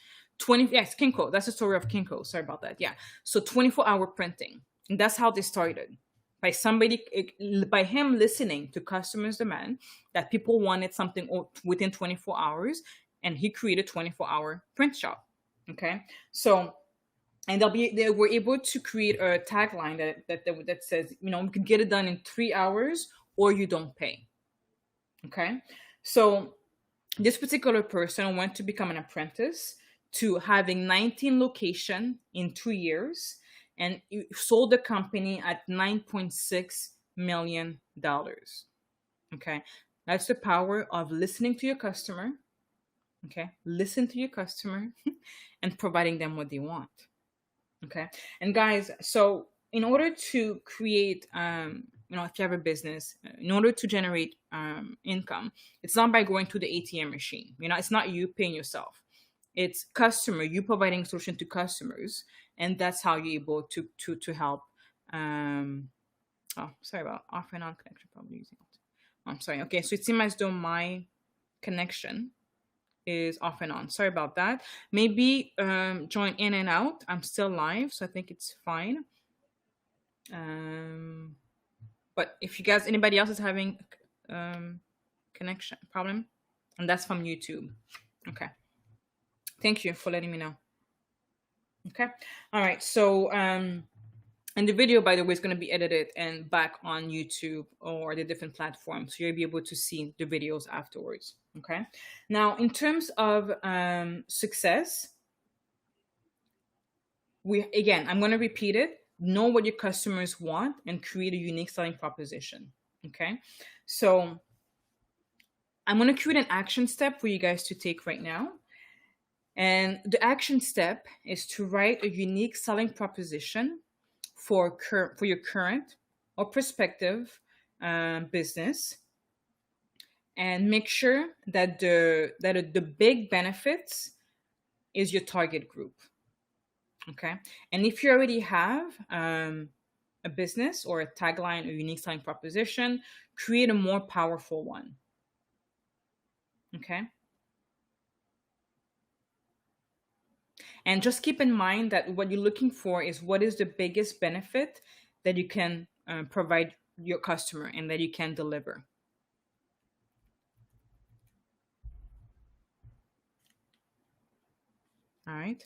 Yes, Kinko. That's the story of Kinko. Sorry about that. Yeah. So 24-hour printing. And that's how they started. By him listening to customers' demand that people wanted something within 24 hours, and he created 24-hour print shop. Okay. So, and they were able to create a tagline that says, we can get it done in 3 hours or you don't pay. Okay. So this particular person went to become an apprentice to having 19 locations in 2 years, and sold the company at $9.6 million. Okay. That's the power of listening to your customer. Okay. Listen to your customer and providing them what they want. Okay. And guys, so in order to create, if you have a business, in order to generate income, it's not by going to the ATM machine. It's not you paying yourself. It's you providing solution to customers, and that's how you're able to help. Sorry about off and on connection. Probably using it. I'm sorry. Okay, so it seems as though my connection is off and on. Sorry about that. Maybe join in and out. I'm still live, so I think it's fine. But if anybody else is having connection problem, and that's from YouTube. Okay. Thank you for letting me know. Okay. All right. So, and the video, by the way, is going to be edited and back on YouTube or the different platforms. So you'll be able to see the videos afterwards. Okay. Now, in terms of success, I'm going to repeat it. Know what your customers want and create a unique selling proposition. Okay. So I'm going to create an action step for you guys to take right now. And the action step is to write a unique selling proposition for your current or prospective business, and make sure that the big benefits is your target group. Okay, and if you already have a business or a tagline or unique selling proposition, create a more powerful one. Okay. And just keep in mind that what you're looking for is what is the biggest benefit that you can provide your customer and that you can deliver. All right.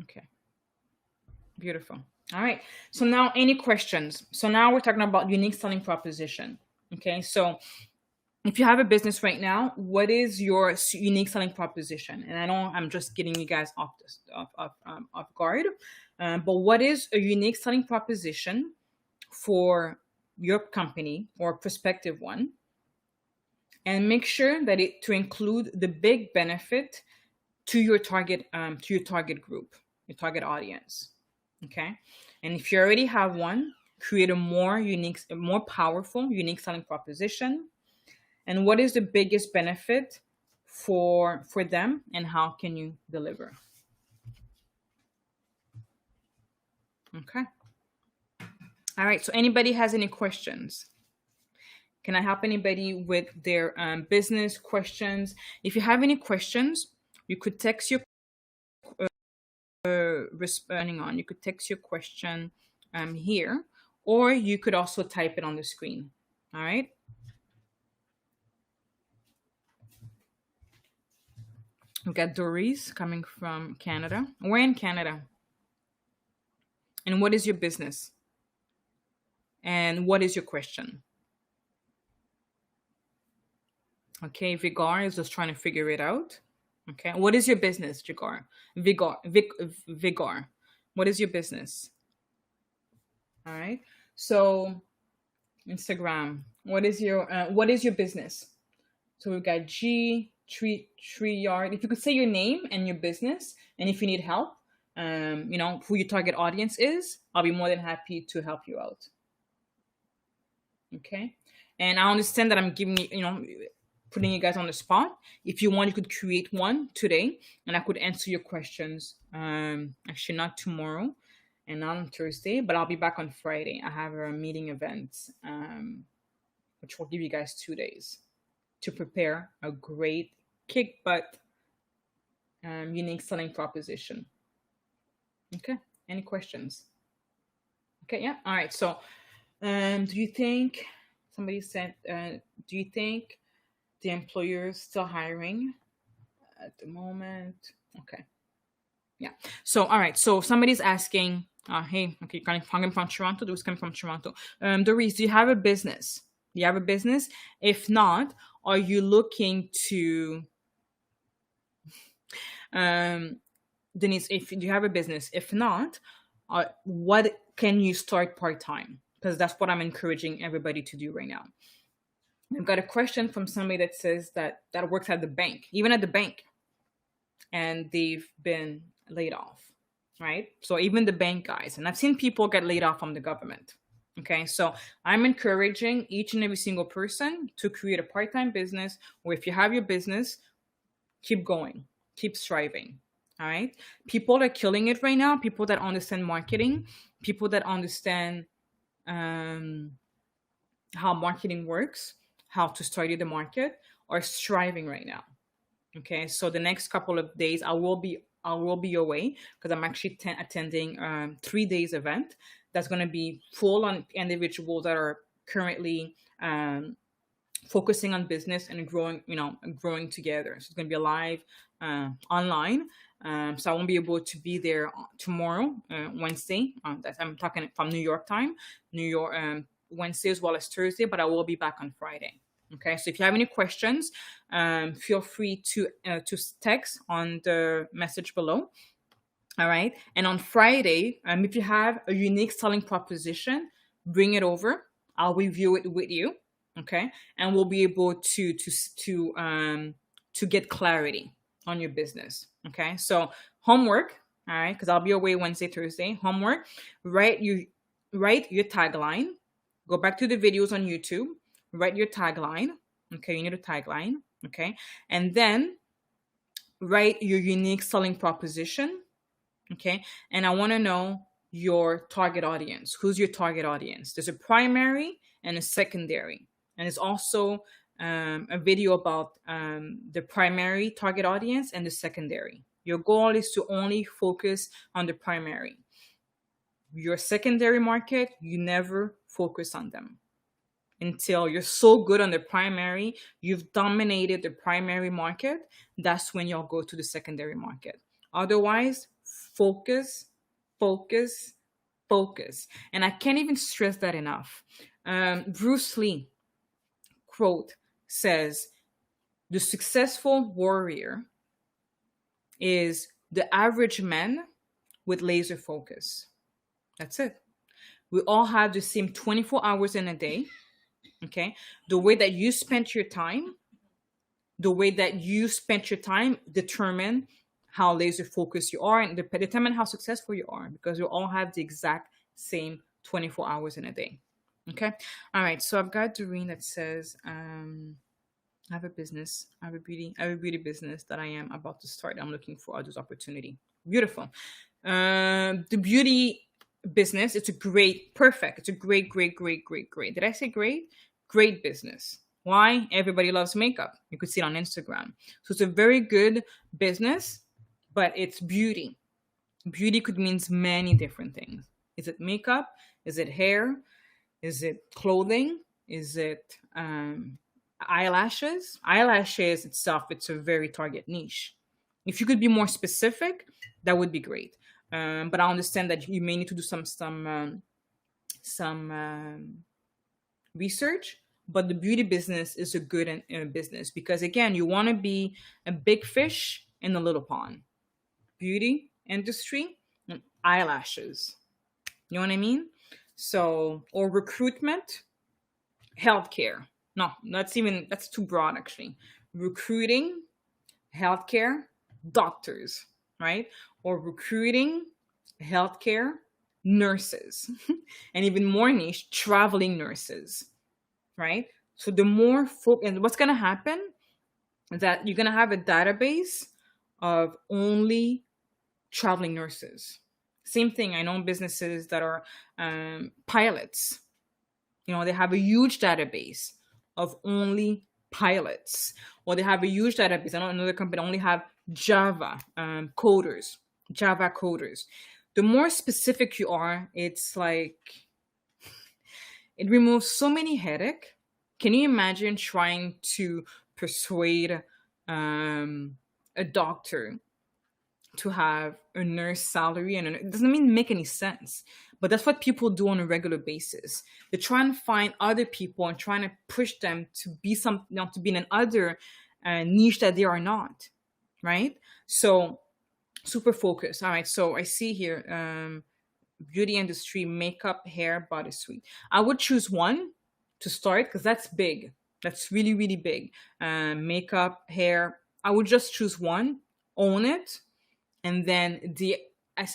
Okay. Beautiful. All right. So now, any questions? So now we're talking about unique selling proposition. Okay. So if you have a business right now, what is your unique selling proposition? And I know I'm just getting you guys off guard, but what is a unique selling proposition for your company or prospective one? And make sure that it to include the big benefit to your target group, your target audience. Okay, and if you already have one, create a more powerful, unique selling proposition. And what is the biggest benefit for them, and how can you deliver? Okay. All right. So anybody has any questions? Can I help anybody with their business questions? If you have any questions, you could text your responding on. You could text your question here, or you could also type it on the screen. All right. We got Doris coming from Canada. We're in Canada. And what is your business? And what is your question? Okay, Vigar is just trying to figure it out. Okay, what is your business, Vigar? Vigar. What is your business? All right. So Instagram. What is your business? So we've got Tree Yard. If you could say your name and your business, and if you need help, who your target audience is, I'll be more than happy to help you out. Okay. And I understand that I'm giving you, putting you guys on the spot. If you want, you could create one today, and I could answer your questions. Actually, not tomorrow, and not on Thursday, but I'll be back on Friday. I have a meeting event, which will give you guys 2 days to prepare a great kick butt unique selling proposition. Okay. Any questions? Okay. Yeah. All right. So, do you think somebody said? Do you think the employer's still hiring at the moment? Okay. Yeah. So, all right. So somebody's asking, hey, okay, you're coming from Toronto. Doris coming from Toronto. Doris, do you have a business? Do you have a business? If not, are you looking to, Denise, do you have a business? If not, what can you start part-time? Because that's what I'm encouraging everybody to do right now. I've got a question from somebody that says that works at the bank, even at the bank, and they've been laid off, right? So even the bank guys, and I've seen people get laid off from the government. Okay, so I'm encouraging each and every single person to create a part-time business, or if you have your business, keep going, keep striving. All right, people are killing it right now. People that understand marketing, people that understand how marketing works, how to study the market, are striving right now. Okay, so the next couple of days I will be away because I'm actually attending 3 days event that's going to be full on individuals that are currently focusing on business and growing together. So it's going to be live online. So I won't be able to be there tomorrow, Wednesday. I'm talking from New York time, Wednesday as well as Thursday, but I will be back on Friday. Okay, so if you have any questions, feel free to text on the message below. All right. And on Friday, if you have a unique selling proposition, bring it over. I'll review it with you. Okay. And we'll be able to get clarity on your business. Okay. So homework. All right. Because I'll be away Wednesday, Thursday. Homework. Write your tagline. Go back to the videos on YouTube. Write your tagline. Okay. You need a tagline. Okay. And then write your unique selling proposition. Okay. And I want to know your target audience. Who's your target audience? There's a primary and a secondary. And there's also a video about the primary target audience and the secondary. Your goal is to only focus on the primary. Your secondary market, you never focus on them until you're so good on the primary, you've dominated the primary market. That's when you'll go to the secondary market. Otherwise, focus, focus, focus. And I can't even stress that enough. Bruce Lee quote says, the successful warrior is the average man with laser focus. That's it. We all have the same 24 hours in a day. Okay. The way that you spent your time determine how laser focused you are and determine how successful you are, because we all have the exact same 24 hours in a day. Okay. All right. So I've got Doreen that says, I have a business. I have a beauty business that I am about to start. I'm looking for others' opportunity. Beautiful. The beauty business, it's a great. It's a great. Did I say great? Great business. Why? Everybody loves makeup. You could see it on Instagram. So it's a very good business, but it's beauty. Beauty could mean many different things. Is it makeup? Is it hair? Is it clothing? Is it eyelashes? Eyelashes itself, it's a very target niche. If you could be more specific, that would be great. But I understand that you may need to do some research. But the beauty business is a good business because, again, you want to be a big fish in a little pond. Beauty industry and eyelashes. You know what I mean? So, or recruitment, healthcare. No, that's too broad, actually. Recruiting, healthcare, doctors, right? Or recruiting, healthcare, nurses. And even more niche, traveling nurses. Right? So the more and what's going to happen is that you're going to have a database of only traveling nurses. Same thing. I know businesses that are pilots. You know, they have a huge database of only pilots, or they have a huge database. I know another company only have Java coders. The more specific you are, it's like it removes so many headache. Can you imagine trying to persuade a doctor to have a nurse salary? And it doesn't even make any sense. But that's what people do on a regular basis. They try and find other people and trying to push them to be to be in another niche that they are not. Right? So super focused. All right. So I see here. Beauty industry, makeup, hair, bodysuit. I would choose one to start because that's big. That's really, really big. Makeup, hair. I would just choose one, own it, and then the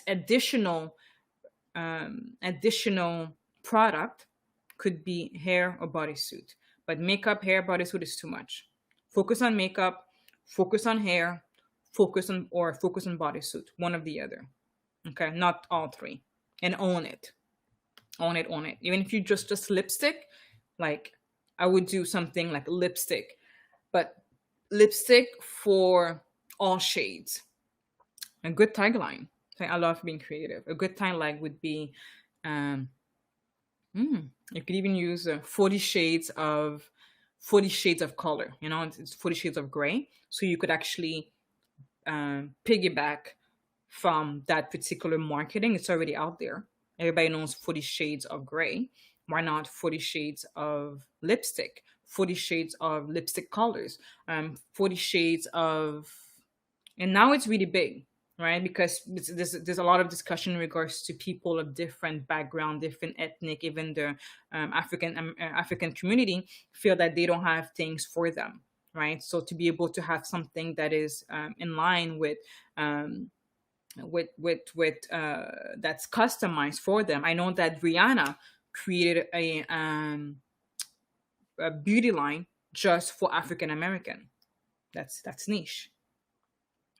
additional product could be hair or bodysuit. But makeup, hair, bodysuit is too much. Focus on makeup, focus on hair, focus on bodysuit. One of the other. Okay, not all three. And own it. Even if you just lipstick, like I would do something like lipstick, but lipstick for all shades. A good tagline. I love being creative. A good tagline would be, you could even use 40 shades of color. You know, it's 40 shades of gray. So you could actually piggyback from that particular marketing. It's already out there. Everybody knows 40 shades of gray. Why not 40 shades of lipstick 40 shades of lipstick colors, 40 shades of, and now it's really big, right? Because there's a lot of discussion in regards to people of different background, different ethnic, even the African community feel that they don't have things for them, right? So to be able to have something that is in line um, with that's customized for them. I know that Rihanna created a beauty line just for African American. That's niche,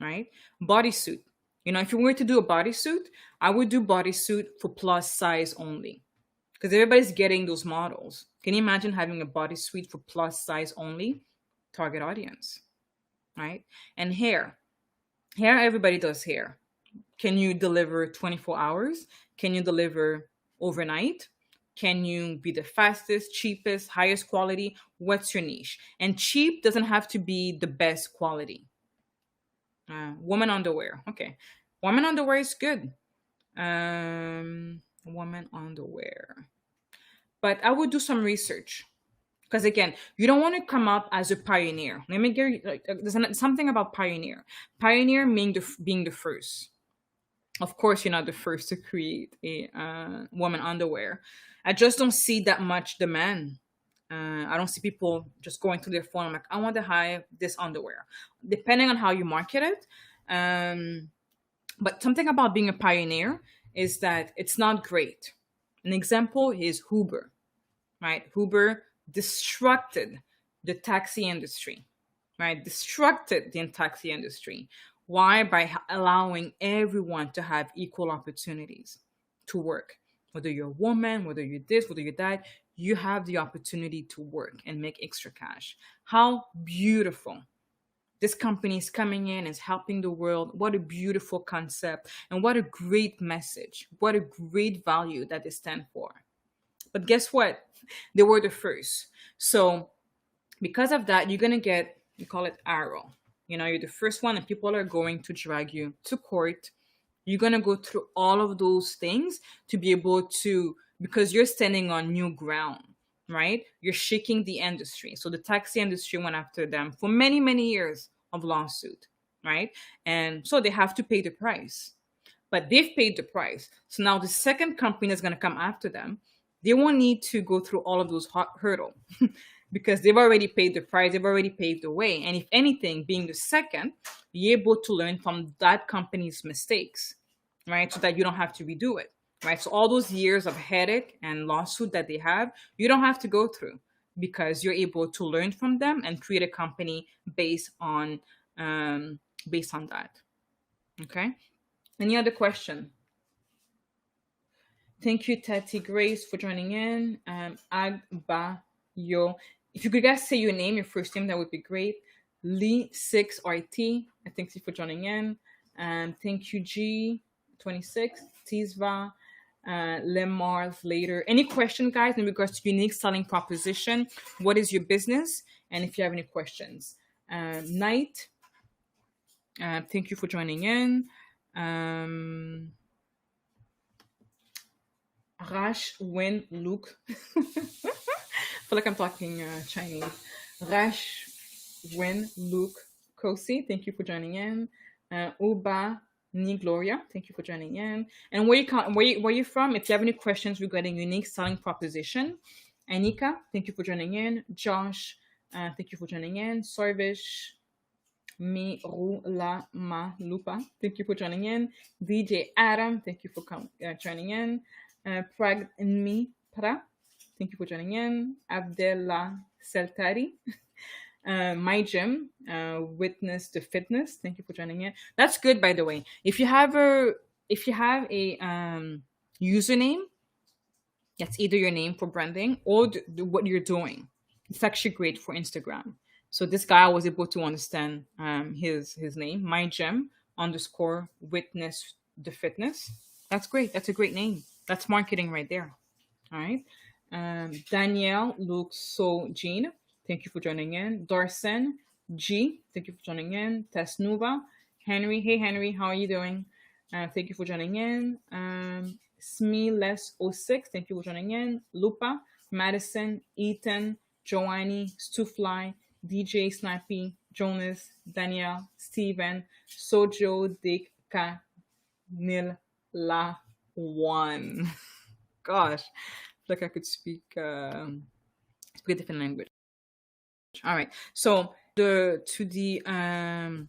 right? Bodysuit. You know, if you were to do a bodysuit, I would do bodysuit for plus size only because everybody's getting those models. Can you imagine having a bodysuit for plus size only? Target audience, right? And hair, everybody does hair. Can you deliver 24 hours? Can you deliver overnight? Can you be the fastest, cheapest, highest quality? What's your niche? And cheap doesn't have to be the best quality. Woman underwear. Okay. Woman underwear is good. Woman underwear. But I would do some research. Because again, you don't want to come up as a pioneer. Let me get there's something about pioneer. Pioneer meaning being the first. Of course, you're not the first to create a woman underwear. I just don't see that much demand. I don't see people just going to their phone. I'm like, I want to hire this underwear. Depending on how you market it. But something about being a pioneer is that it's not great. An example is Uber, right? Uber destructed the taxi industry, right? Destructed the taxi industry. Why? By allowing everyone to have equal opportunities to work. Whether you're a woman, whether you're this, whether you're that, you have the opportunity to work and make extra cash. How beautiful. This company is coming in, is helping the world. What a beautiful concept. And what a great message. What a great value that they stand for. But guess what? They were the first. So because of that, you're going to get, you call it arrow. You know, you're the first one and people are going to drag you to court. You're going to go through all of those things to be able to, because you're standing on new ground, right? You're shaking the industry. So the taxi industry went after them for many, many years of lawsuit, right? And so they have to pay the price. But they've paid the price. So now the second company that's going to come after them, they won't need to go through all of those hurdles because they've already paid the price, they've already paved the way. And if anything, being the second, you're able to learn from that company's mistakes, right? So that you don't have to redo it, right? So all those years of headache and lawsuit that they have, you don't have to go through because you're able to learn from them and create a company based on that. Okay. Any other question? Thank you, Tati Grace, for joining in. Agbayo. If you could guys say your name, your first name, that would be great. Lee6RT. Thank you for joining in. Thank you, G26. Tizva. Lemars later. Any question, guys, in regards to unique selling proposition? What is your business? And if you have any questions. Night. Thank you for joining in. Rash Wen Luke. I feel like I'm talking Chinese. Rash Wen Luke Kosi, thank you for joining in. Uba Ni Gloria, thank you for joining in. And where you from? If you have any questions regarding unique selling proposition, Anika, thank you for joining in. Josh, thank you for joining in. Sorvish Mi Ru La Ma Lupa, thank you for joining in. DJ Adam, thank you for joining in. Prag Mi Pra, thank you for joining in. Abdella Seltari, My Gym, Witness to Fitness, thank you for joining in. That's good, by the way. If you have a username, that's either your name for branding or what you're doing. It's actually great for Instagram. So this guy was able to understand his name, My Gym _ Witness the Fitness. That's great. That's a great name. That's marketing right there. All right. Danielle looks so Jean. Thank you for joining in. Dorsen G. Thank you for joining in. Tesnuva. Henry. Hey, Henry. How are you doing? Thank you for joining in. Smeles06. Thank you for joining in. Lupa. Madison. Ethan. Joannie, Stufly, DJ Snappy, Jonas, Danielle, Steven, Sojo, Dick, Nil, La, One. Gosh, like I could speak a different language. All right, so I'm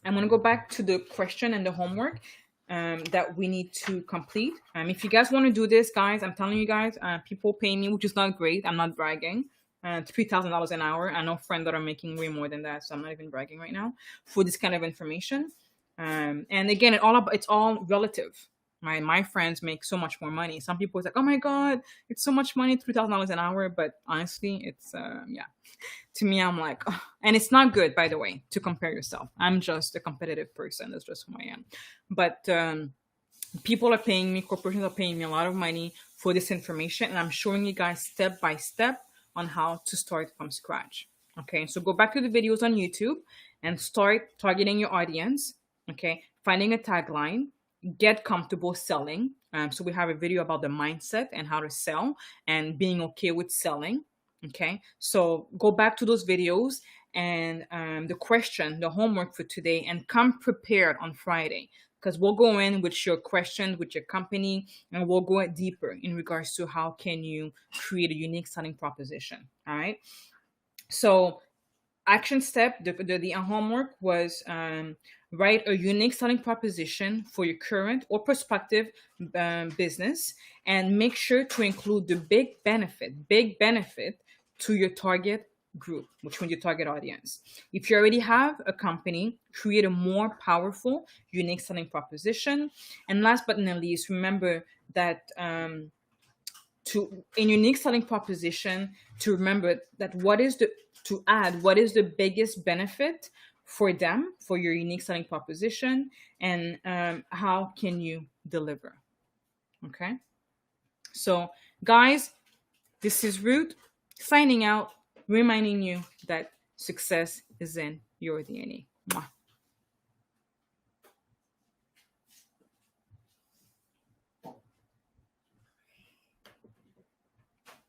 gonna go back to the question and the homework that we need to complete. If you guys want to do this, guys, I'm telling you guys, people pay me, which is not great. I'm not bragging. $3,000 an hour. I know friends that are making way more than that, so I'm not even bragging right now for this kind of information. And again, it's all relative. My friends make so much more money. Some people are like, oh my god, it's so much money, $3,000 an hour. But honestly, it's yeah. To me, I'm like, oh. And it's not good, by the way, to compare yourself. I'm just a competitive person. That's just who I am. But people are paying me, corporations are paying me a lot of money for this information, and I'm showing you guys step by step on how to start from scratch. Okay, so go back to the videos on YouTube and start targeting your audience. Okay, finding a tagline, get comfortable selling. So we have a video about the mindset and how to sell and being okay with selling. Okay, so go back to those videos and the homework for today, and come prepared on Friday, because we'll go in with your questions, with your company, and we'll go deeper in regards to how can you create a unique selling proposition. All right. So action step, the homework was write a unique selling proposition for your current or prospective business, and make sure to include the big benefit to your target group, which means your target audience. If you already have a company, create a more powerful, unique selling proposition. And last but not least, remember that in unique selling proposition, to remember that what is the biggest benefit for them, for your unique selling proposition, and how can you deliver. Okay, so guys, this is Ruth signing out, reminding you that success is in your DNA. Mwah.